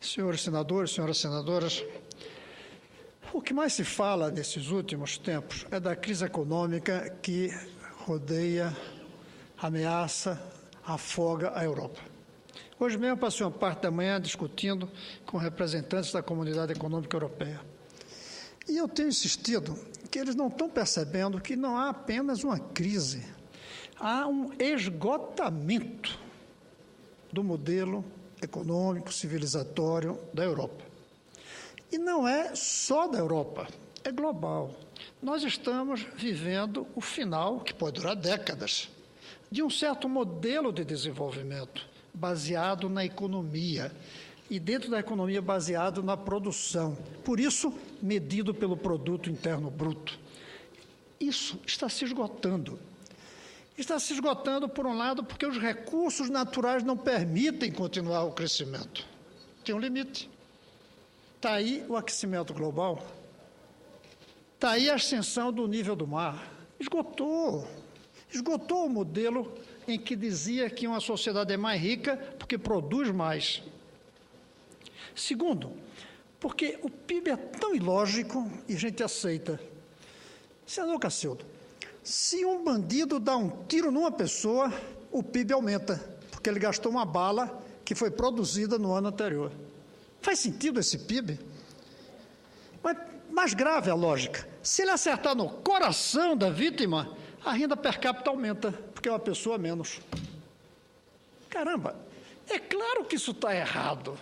Senhores senadores, senhoras senadoras, o que mais se fala nesses últimos tempos é da crise econômica que rodeia, ameaça, afoga a Europa. Hoje mesmo passei uma parte da manhã discutindo com representantes da Comunidade Econômica Europeia. E eu tenho insistido que eles não estão percebendo que não há apenas uma crise, há um esgotamento do modelo econômico, civilizatório da Europa. E não é só da Europa, é global. Nós estamos vivendo o final, que pode durar décadas, de um certo modelo de desenvolvimento baseado na economia e dentro da economia baseado na produção. Por isso, medido pelo produto interno bruto. Isso está se esgotando. Está se esgotando, por um lado, porque os recursos naturais não permitem continuar o crescimento. Tem um limite. Está aí o aquecimento global. Está aí a ascensão do nível do mar. Esgotou. Esgotou o modelo em que dizia que uma sociedade é mais rica porque produz mais. Segundo, porque o PIB é tão ilógico e a gente aceita. Senador Cacildo, se um bandido dá um tiro numa pessoa, o PIB aumenta, porque ele gastou uma bala que foi produzida no ano anterior. Faz sentido esse PIB? Mas mais grave a lógica. Se ele acertar no coração da vítima, a renda per capita aumenta, porque é uma pessoa a menos. Caramba, é claro que isso está errado.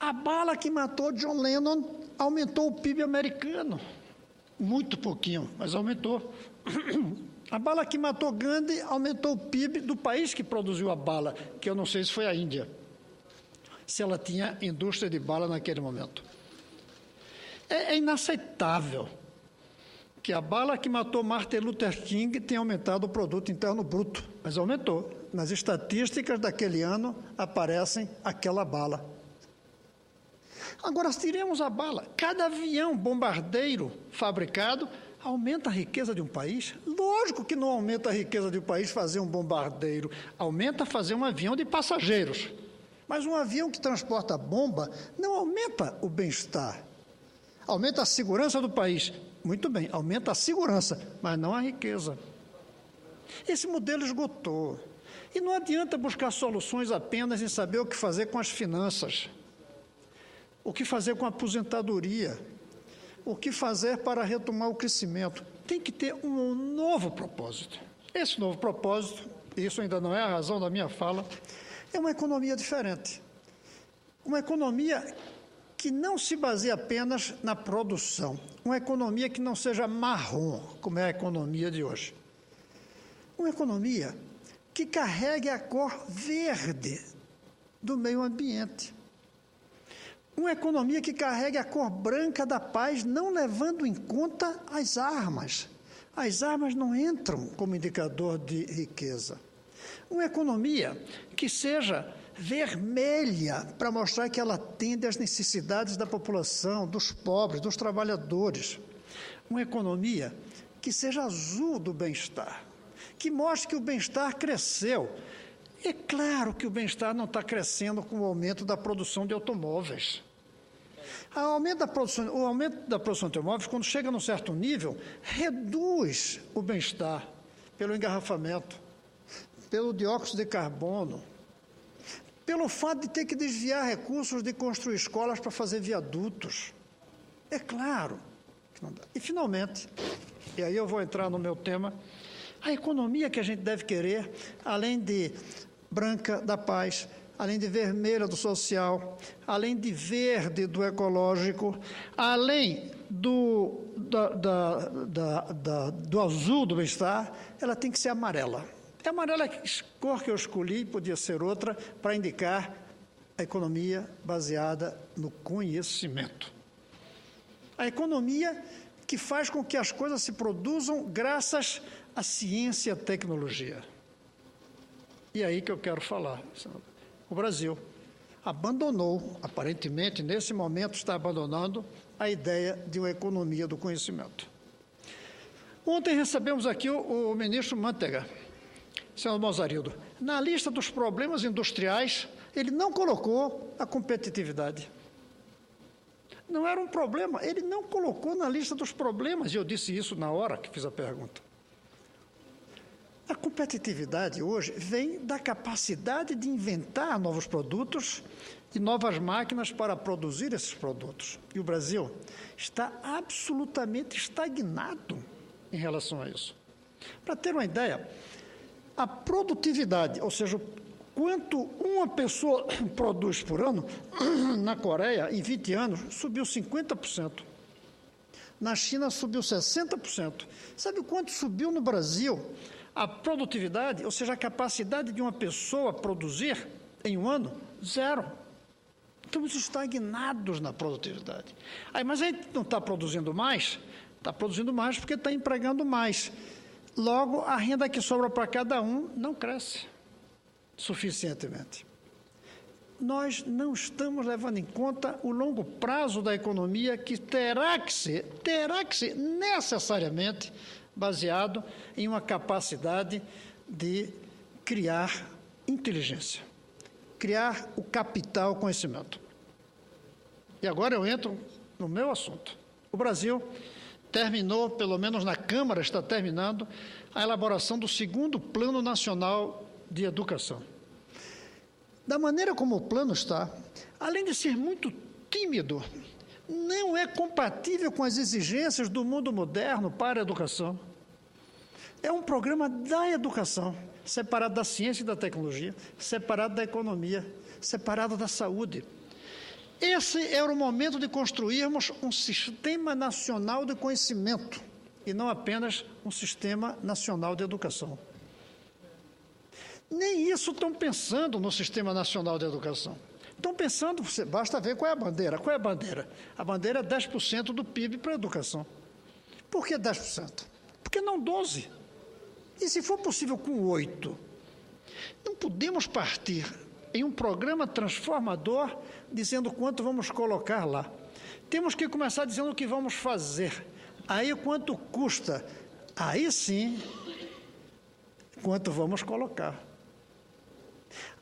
A bala que matou John Lennon aumentou o PIB americano. Muito pouquinho, mas aumentou. A bala que matou Gandhi aumentou o PIB do país que produziu a bala, que eu não sei se foi a Índia, se ela tinha indústria de bala naquele momento. É inaceitável que a bala que matou Martin Luther King tenha aumentado o produto interno bruto, mas aumentou. Nas estatísticas daquele ano aparecem aquela bala. Agora, se tiremos a bala, cada avião bombardeiro fabricado aumenta a riqueza de um país? Lógico que não aumenta a riqueza de um país fazer um bombardeiro, aumenta fazer um avião de passageiros. Mas um avião que transporta bomba não aumenta o bem-estar, aumenta a segurança do país. Muito bem, aumenta a segurança, mas não a riqueza. Esse modelo esgotou. E não adianta buscar soluções apenas em saber o que fazer com as finanças. O que fazer com a aposentadoria? O que fazer para retomar o crescimento? Tem que ter um novo propósito. Esse novo propósito, e isso ainda não é a razão da minha fala, é uma economia diferente. Uma economia que não se baseie apenas na produção. Uma economia que não seja marrom, como é a economia de hoje. Uma economia que carregue a cor verde do meio ambiente. Uma economia que carregue a cor branca da paz, não levando em conta as armas. As armas não entram como indicador de riqueza. Uma economia que seja vermelha, para mostrar que ela atende às necessidades da população, dos pobres, dos trabalhadores. Uma economia que seja azul do bem-estar, que mostre que o bem-estar cresceu. É claro que o bem-estar não está crescendo com o aumento da produção de automóveis. O aumento da produção de automóveis, quando chega num certo nível, reduz o bem-estar pelo engarrafamento, pelo dióxido de carbono, pelo fato de ter que desviar recursos de construir escolas para fazer viadutos. É claro que não dá. E, finalmente, e aí eu vou entrar no meu tema, a economia que a gente deve querer, além de branca da paz, além de vermelha do social, além de verde do ecológico, além do azul do bem-estar, ela tem que ser amarela. A amarela cor que eu escolhi, podia ser outra, para indicar a economia baseada no conhecimento. A economia que faz com que as coisas se produzam graças à ciência e à tecnologia. E é aí que eu quero falar. O Brasil abandonou, aparentemente, nesse momento está abandonando, a ideia de uma economia do conhecimento. Ontem recebemos aqui o ministro Mantega. Senhor Mozarildo, na lista dos problemas industriais Ele não colocou a competitividade. Não era um problema, ele não colocou na lista dos problemas, e eu disse isso na hora que fiz a pergunta. A competitividade hoje vem da capacidade de inventar novos produtos e novas máquinas para produzir esses produtos. E o Brasil está absolutamente estagnado em relação a isso. Para ter uma ideia, a produtividade, ou seja, quanto uma pessoa produz por ano, na Coreia, em 20 anos, subiu 50%. Na China, subiu 60%. Sabe quanto subiu no Brasil a produtividade, ou seja, a capacidade de uma pessoa produzir em um ano? 0. Estamos estagnados na produtividade. Aí, mas a gente não está produzindo mais? Está produzindo mais porque está empregando mais. Logo, a renda que sobra para cada um não cresce suficientemente. Nós não estamos levando em conta o longo prazo da economia, que terá que ser necessariamente baseado em uma capacidade de criar inteligência, criar o capital conhecimento. E agora eu entro no meu assunto. O Brasil terminou, pelo menos na Câmara está terminando, a elaboração do 2º Plano Nacional de Educação. Da maneira como o plano está, além de ser muito tímido, não é compatível com as exigências do mundo moderno para a educação. É um programa da educação, separado da ciência e da tecnologia, separado da economia, separado da saúde. Esse era o momento de construirmos um sistema nacional de conhecimento e não apenas um sistema nacional de educação. Nem isso estão pensando no Sistema Nacional de Educação. Estão pensando, basta ver qual é a bandeira. Qual é a bandeira? A bandeira é 10% do PIB para a educação. Por que 10%? Por que não 12%? E se for possível com 8%? Não podemos partir em um programa transformador dizendo quanto vamos colocar lá. Temos que começar dizendo o que vamos fazer. Aí quanto custa? Aí sim, quanto vamos colocar.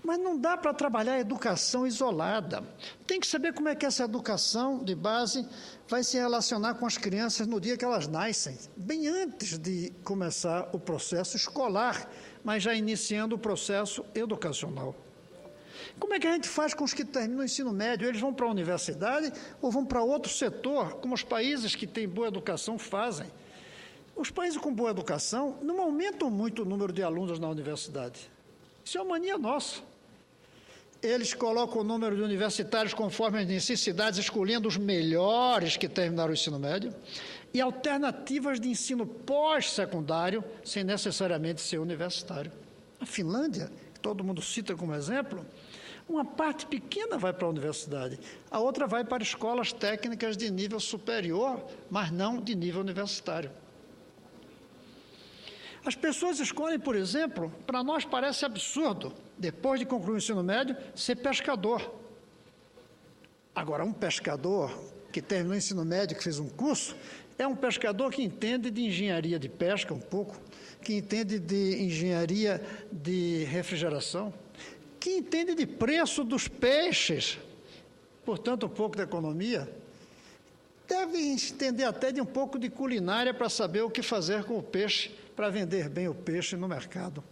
Mas não dá para trabalhar a educação isolada. Tem que saber como é que essa educação de base vai se relacionar com as crianças no dia que elas nascem, bem antes de começar o processo escolar, mas já iniciando o processo educacional. Como é que a gente faz com os que terminam o ensino médio? Eles vão para a universidade ou vão para outro setor, como os países que têm boa educação fazem? Os países com boa educação não aumentam muito o número de alunos na universidade. Isso é uma mania nossa. Eles colocam o número de universitários conforme as necessidades, escolhendo os melhores que terminaram o ensino médio, e alternativas de ensino pós-secundário, sem necessariamente ser universitário. A Finlândia, que todo mundo cita como exemplo, uma parte pequena vai para a universidade, a outra vai para escolas técnicas de nível superior, mas não de nível universitário. As pessoas escolhem, por exemplo, para nós parece absurdo, depois de concluir o ensino médio, ser pescador. Agora, um pescador que terminou o ensino médio, que fez um curso, é um pescador que entende de engenharia de pesca um pouco, que entende de engenharia de refrigeração, que entende de preço dos peixes, portanto, um pouco de economia, deve entender até de um pouco de culinária para saber o que fazer com o peixe, para vender bem o peixe no mercado.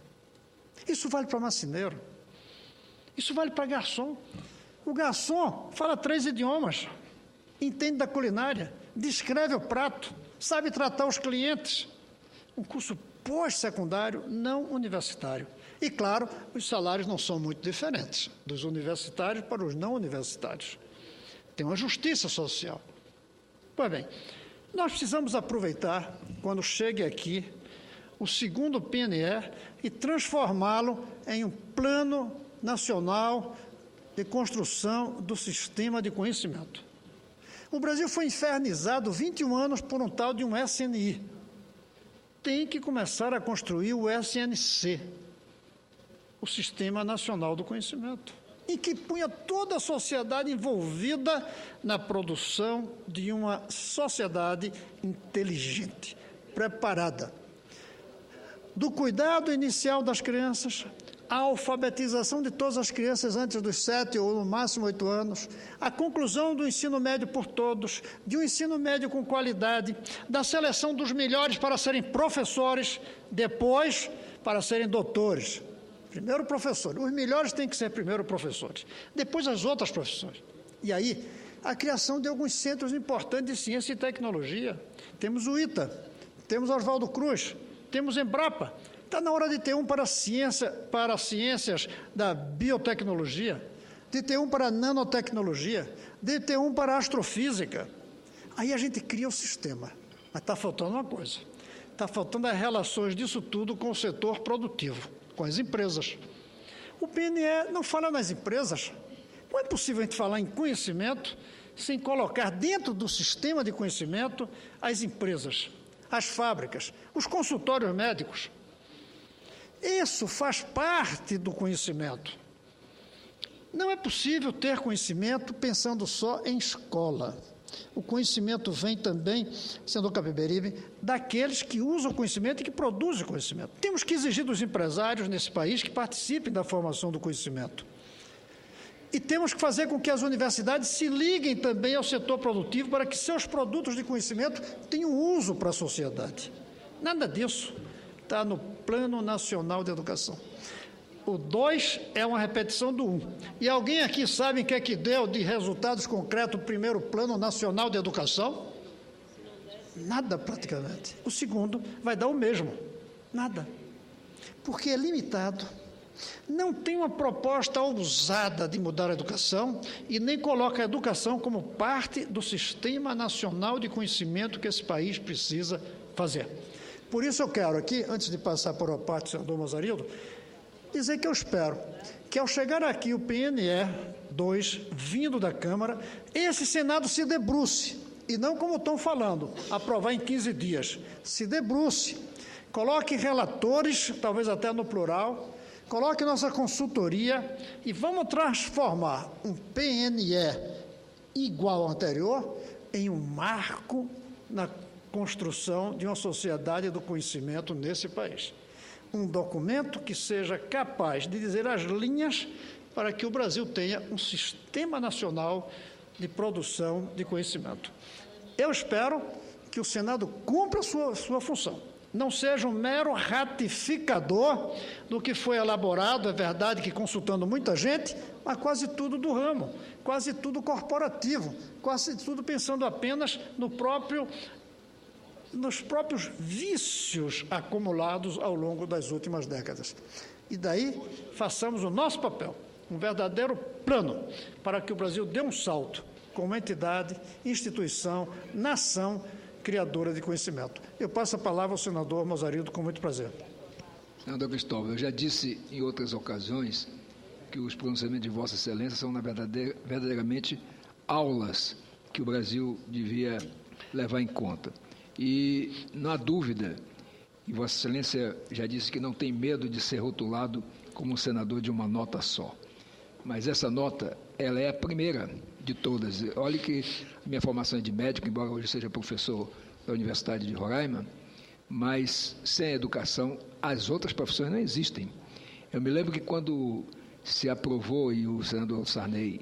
Isso vale para marceneiro, isso vale para garçom. O garçom fala 3 idiomas, entende da culinária, descreve o prato, sabe tratar os clientes. Um curso pós-secundário não universitário. E, claro, os salários não são muito diferentes dos universitários para os não universitários. Tem uma justiça social. Pois bem, nós precisamos aproveitar, quando chegue aqui, o 2º PNE e transformá-lo em um plano nacional de construção do sistema de conhecimento. O Brasil foi infernizado 21 anos por um tal de um SNI. Tem que começar a construir o SNC, o Sistema Nacional do Conhecimento, em que punha toda a sociedade envolvida na produção de uma sociedade inteligente, preparada. Do cuidado inicial das crianças, a alfabetização de todas as crianças antes dos 7 ou no máximo 8 anos, a conclusão do ensino médio por todos, de um ensino médio com qualidade, da seleção dos melhores para serem professores, depois para serem doutores. Primeiro professor, os melhores têm que ser primeiro professores, depois as outras profissões. E aí, a criação de alguns centros importantes de ciência e tecnologia. Temos o ITA, temos Oswaldo Cruz, temos Embrapa. Está na hora de ter um para ciências da biotecnologia, de ter um para nanotecnologia, de ter um para astrofísica. Aí a gente cria o sistema. Mas está faltando uma coisa. Está faltando as relações disso tudo com o setor produtivo, com as empresas. O PNE não fala nas empresas. Não é possível a gente falar em conhecimento sem colocar dentro do sistema de conhecimento as empresas, as fábricas, os consultórios médicos. Isso faz parte do conhecimento. Não é possível ter conhecimento pensando só em escola. O conhecimento vem também, senador Capiberibe, daqueles que usam o conhecimento e que produzem conhecimento. Temos que exigir dos empresários nesse país que participem da formação do conhecimento. E temos que fazer com que as universidades se liguem também ao setor produtivo para que seus produtos de conhecimento tenham uso para a sociedade. Nada disso está no Plano Nacional de Educação. O 2 é uma repetição do 1. E alguém aqui sabe o que é que deu de resultados concretos o primeiro Plano Nacional de Educação? Nada, praticamente. O segundo vai dar o mesmo. Nada. Porque é limitado. Não tem uma proposta ousada de mudar a educação e nem coloca a educação como parte do Sistema Nacional de Conhecimento que esse país precisa fazer. Por isso eu quero aqui, antes de passar para o parte do senador Mozarildo, dizer que eu espero que ao chegar aqui o PNE 2, vindo da Câmara, esse Senado se debruce, e não como estão falando, aprovar em 15 dias, se debruce, coloque relatores, talvez até no plural, coloque nossa consultoria e vamos transformar um PNE igual ao anterior em um marco na construção de uma sociedade do conhecimento nesse país. Um documento que seja capaz de dizer as linhas para que o Brasil tenha um sistema nacional de produção de conhecimento. Eu espero que o Senado cumpra a sua função. Não seja um mero ratificador do que foi elaborado, é verdade que consultando muita gente, mas quase tudo do ramo, quase tudo corporativo, quase tudo pensando apenas nos próprios vícios acumulados ao longo das últimas décadas. E daí, façamos o nosso papel, um verdadeiro plano para que o Brasil dê um salto como entidade, instituição, nação criadora de conhecimento. Eu passo a palavra ao senador Mozarildo com muito prazer. Senador Cristóvão, eu já disse em outras ocasiões que os pronunciamentos de Vossa Excelência são, verdadeiramente, aulas que o Brasil devia levar em conta. E não há dúvida, e Vossa Excelência já disse que não tem medo de ser rotulado como senador de uma nota só. Mas essa nota, ela é a primeira de todas. Olhe que a minha formação é de médico, embora hoje seja professor da Universidade de Roraima, mas sem a educação, as outras profissões não existem. Eu me lembro que quando se aprovou, e o senador Sarney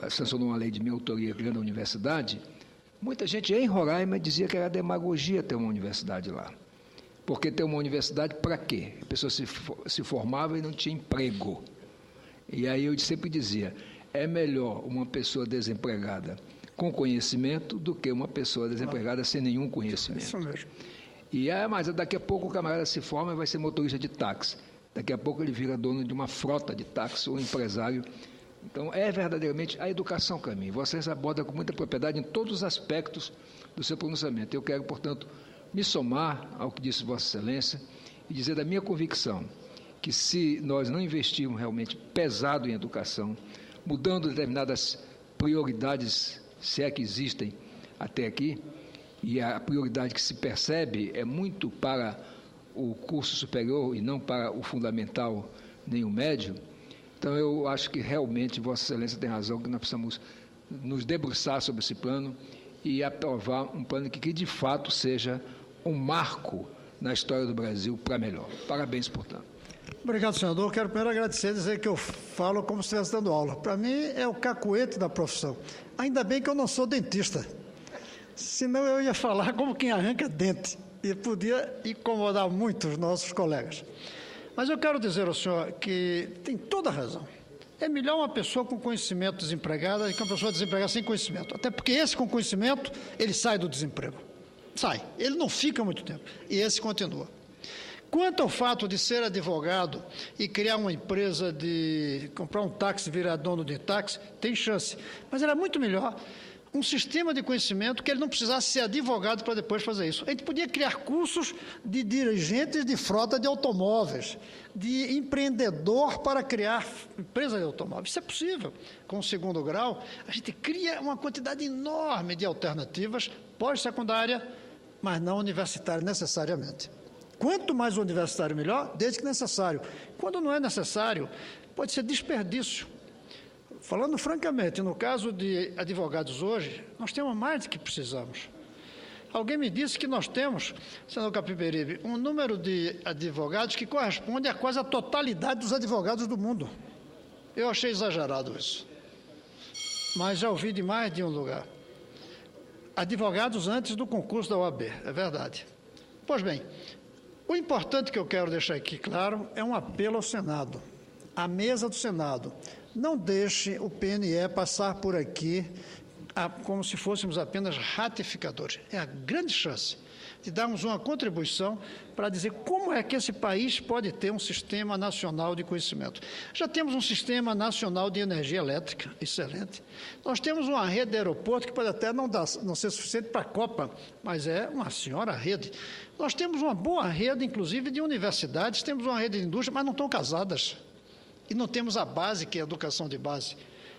sancionou uma lei de minha autoria criando a universidade, muita gente em Roraima dizia que era demagogia ter uma universidade lá. Porque ter uma universidade para quê? A pessoa se formava e não tinha emprego. E aí eu sempre dizia, é melhor uma pessoa desempregada com conhecimento do que uma pessoa desempregada sem nenhum conhecimento. Isso mesmo. Mas daqui a pouco o camarada se forma e vai ser motorista de táxi. Daqui a pouco ele vira dono de uma frota de táxi ou empresário. Então, é verdadeiramente a educação caminho. Você aborda com muita propriedade em todos os aspectos do seu pronunciamento. Eu quero, portanto, me somar ao que disse Vossa Excelência e dizer da minha convicção que se nós não investirmos realmente pesado em educação, mudando determinadas prioridades, se é que existem até aqui, e a prioridade que se percebe é muito para o curso superior e não para o fundamental nem o médio. Então, eu acho que realmente Vossa Excelência tem razão, que nós precisamos nos debruçar sobre esse plano e aprovar um plano que de fato seja um marco na história do Brasil para melhor. Parabéns, portanto. Obrigado, senador. Quero primeiro agradecer e dizer que eu falo como se estivesse dando aula. Para mim, é o cacuete da profissão. Ainda bem que eu não sou dentista. Senão eu ia falar como quem arranca dente. E podia incomodar muito os nossos colegas. Mas eu quero dizer ao senhor que tem toda a razão. É melhor uma pessoa com conhecimento desempregada do que uma pessoa desempregada sem conhecimento. Até porque esse com conhecimento, ele sai do desemprego. Sai. Ele não fica muito tempo. E esse continua. Quanto ao fato de ser advogado e criar uma empresa de comprar um táxi e virar dono de táxi, tem chance. Mas era muito melhor um sistema de conhecimento que ele não precisasse ser advogado para depois fazer isso. A gente podia criar cursos de dirigentes de frota de automóveis, de empreendedor para criar empresa de automóveis. Isso é possível. Com o segundo grau, a gente cria uma quantidade enorme de alternativas pós-secundária, mas não universitária necessariamente. Quanto mais universitário, melhor, desde que necessário. Quando não é necessário, pode ser desperdício. Falando francamente, no caso de advogados hoje, nós temos mais do que precisamos. Alguém me disse que nós temos, senador Capiberibe, um número de advogados que corresponde a quase a totalidade dos advogados do mundo. Eu achei exagerado isso. Mas já ouvi de mais de um lugar. Advogados antes do concurso da OAB, é verdade. Pois bem, o importante que eu quero deixar aqui claro é um apelo ao Senado, à mesa do Senado. Não deixe o PNE passar por aqui como se fôssemos apenas ratificadores. É a grande chance de darmos uma contribuição para dizer como é que esse país pode ter um sistema nacional de conhecimento. Já temos um sistema nacional de energia elétrica, excelente. Nós temos uma rede de aeroporto que pode até não ser suficiente para a Copa, mas é uma senhora rede. Nós temos uma boa rede, inclusive, de universidades, temos uma rede de indústria, mas não estão casadas. E não temos a base, que é a educação de base.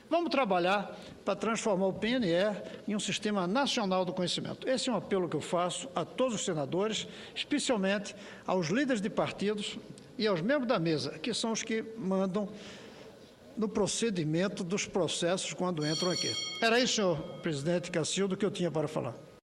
Vamos trabalhar para transformar o PNE em um sistema nacional do conhecimento. Esse é um apelo que eu faço a todos os senadores, especialmente aos líderes de partidos e aos membros da mesa, que são os que mandam no procedimento dos processos quando entram aqui. Era isso, senhor presidente Cacildo, que eu tinha para falar.